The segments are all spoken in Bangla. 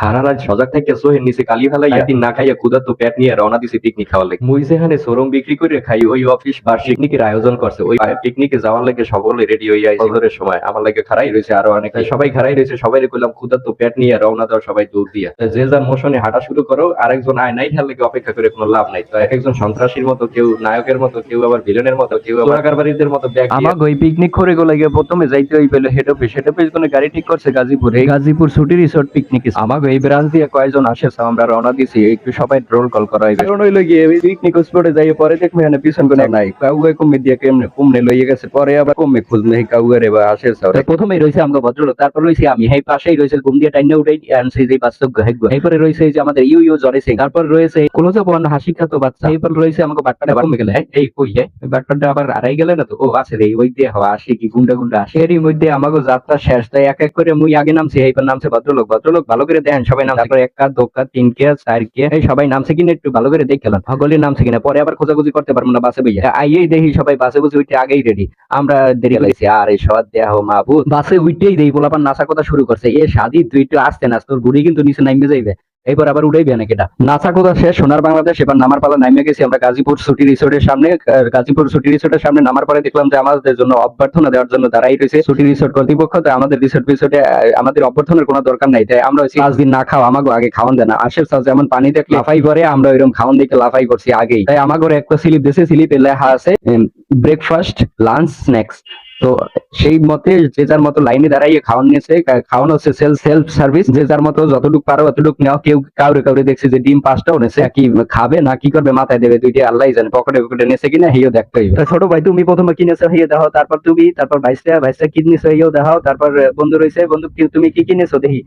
হারারাত সজাগ থেকে সোহের নিচে কালি ফেলাইয়া একদিন না খাইয়া ক্ষুধার্ত পেট নিয়ে রওনা দিছে পিকনিক খাওয়ার লাগে। মুই যেখানে শোরুম বিক্রি করে খাই ওই অফিস বার্ষিক পিকনিকের আয়োজন করছে। ওই পিকনিকে যাওয়ার লাগে সকলে রেডি হইয়া ফজরের সময় আমার লাগে খাড়াই রয়েছে আরো অনেক সবাই খাড়াই রয়েছে। সবাই কইলাম ক্ষুধার্ত পেট নিয়ে রওনা দাও সবাই দৌড় দিয়া। যে যার মোশনে হাঁটা শুরু করো, আরেকজন আয় নাই খেয়াল লাগে অপেক্ষা করে কোনো লাভ নাই। তো এক একজন সন্ত্রাসীর মতো, কেউ নায়কের মতো, কেউ আবার ভিলেনের মতো, কেউ আবার কারবারিদের মতো ব্যাগ আমাক ওই পিকনিক করে গো লাগে প্রথমে যাইতে হই পেলো হেড অফিস কোনো গাড়ি ঠিক করছে গাজীপুরে। গাজীপুর ছুটি রিসোর্ট পিকনিক আমাকে এই ব্রাঞ্চ দিয়ে কয়েকজন আসে আমরা রওনা দিছি একটু সবাই রোল কল করা হইবে। কারণ হইলো গিয়ে পিকনিক স্পটে যাই পরে দেখবে এখানে পিছন কোনে নাই কাউকে কমে দিয়ে কেমনে কমনে লইয়ে গেছে। পরে আবার কমে খোঁজ নেই কাউকে রে বা আসে প্রথমেই রয়েছে আমরা ভদ্রলোক, তারপর রয়েছে আমি এই পাশেই রয়েছে ঘুম দিয়ে টাইনে উঠে আনছি যে বাস্তব হেগো। এরপরে রয়েছে যে আমাদের ইউ ইউ জরেছে, তারপর রয়েছে ক্লোজে বন হাসি খাতো বাচ্চা। এরপর রয়েছে আমাকে বাট্টাটা কমে গেলে এই কই বাট্টাটা আবার আড়াই গেলে না তো ও আছে রে ওই দিয়ে হওয়া আসে কি গুন্ডা গুন্ডা আসে। এরই মধ্যে আমাকে যাত্রা শেষ। তাই এক এক করে মুই আগে নামছি, এইবার নামছে ভদ্রলোক। ভদ্রলোক ভালো করে দেখেন সবাই নাম, তারপর এক কাজ দোকা তিন কে চার কে এই সবাই নামছে কিনা একটু ভালো করে দেখলাম সকলের নামছে কিনা। পরে আবার খোঁজাখুঁজি করতে পারবো না বাসে বইয়া আইয়েই দেখি সবাই বাসে বুঝে উঠে আগেই রেডি। আমরা দেরি লাগছে আর এই সব দেহ মাহবুব বাসে উঠেই দেই বলাবার নাচা কথা শুরু করছে। এ শাদি তুই একটু আসতে নাচ তোর বুড়ি কিন্তু নিচে নামবে যাইবে। এবার আবার উঠাইবে নাকি এটা নাচা কথা শেষ। সোনার বাংলাদেশ এবার নামার পালা নামিয়ে গেছি আমরা গাজীপুর ছুটি রিসোর্টের সামনে। গাজীপুর ছুটি রিসোর্টের সামনে নামার পরে দেখলাম যে আমাদের জন্য অভ্যর্থনা দেওয়ার জন্য দাঁড়াই রয়েছে ছুটি রিসোর্ট কর্তৃপক্ষ। তাই আমাদের রিসোর্টে আমাদের অভ্যর্থনার কোনো দরকার নাই। তাই আমরা 5 দিন না খাওয়া আমাকে আগে খাওয়ান দেয় না। আশের সাথে যেমন পানি দেখলে লাফাই করে আমরা ওইরকম খাওয়ান দেখে লাফাই করছি আগেই। তাই আমাকে একটা স্লিপ দিয়েছে, স্লিপে লেখা আছে ব্রেকফাস্ট লাঞ্চ স্ন্যাক্স। তো সেই মতে যে যার মতো লাইনে দাঁড়াইয়ে খাওয়ান নিয়েছে। খাওয়ানো হচ্ছে সেলফ সার্ভিস, যে যার মতো যতটুকু পারো অতটুকু নেওয়া। কেউ কাউরে দেখছে যে ডিম 5টাও নেছে, কি খাবে না কি করবে মাথায় দেবে দুইটা আল্লাহ জানে। পকেটে নেছে কিনা হেও দেখতে হইবে। ছোট ভাই তুমি প্রথমে কিনেছো হেয়ে দেখাও, তারপর তুমি, তারপর ভাইসটা কি নিছো হেও দেখাও, তারপর বন্ধু রয়েছে বন্ধু তুমি কি কিনেছো দেখি।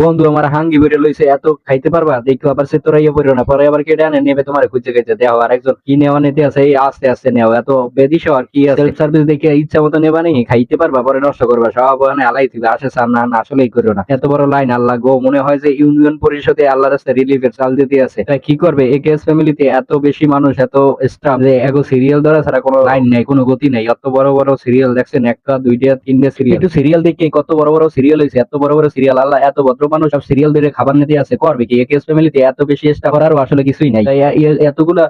বন্ধু আমার হাঙ্গি বেড়ে লইছে এত খাইতে পারবা দেখো, আবার সে তোরাইয়া পড়ো না। পরে আবার কেটে আনে নেবে তোমার খুঁজে গেছে দেও। আরেকজন কি নেওয়া নিতে আছে এই আস্তে আস্তে নেও, এত বেদিস আর কি সেলফ সার্ভিস দেখে ইচ্ছা মতো নেবা নেই, খাইতে পারবা পরে নষ্ট করবা সব ওখানে আলাই থিবে আসে সার না আসলেই করো না। এত বড় লাইন আল্লাহ গো, মনে হয় যে ইউনিয়ন পরিষদে আল্লাহ রাস্তায় রিলিফের চাল দিতে আছে। তাই কি করবে একেএস ফ্যামিলিতে এত বেশি মানুষ এত স্টাফ যে এগো সিরিয়াল ধরা ছাড়া কোনো লাইন নেই, কোনো গতি নেই। এত বড় বড় সিরিয়াল দেখছেন, একটা দুইটা তিনটা সিরিয়াল। একটু সিরিয়াল দেখে কত বড় বড় সিরিয়াল হয়েছে, এত বড় বড় সিরিয়াল। আল্লাহ এত ভদ্র মানুষ সব সিরিয়াল ধরে খাবার নিতে আছে, করবে কি একেএস ফ্যামিলিতে এত বেশি স্টাফ করারও আসলে কিছুই নাই। তাই এতগুলা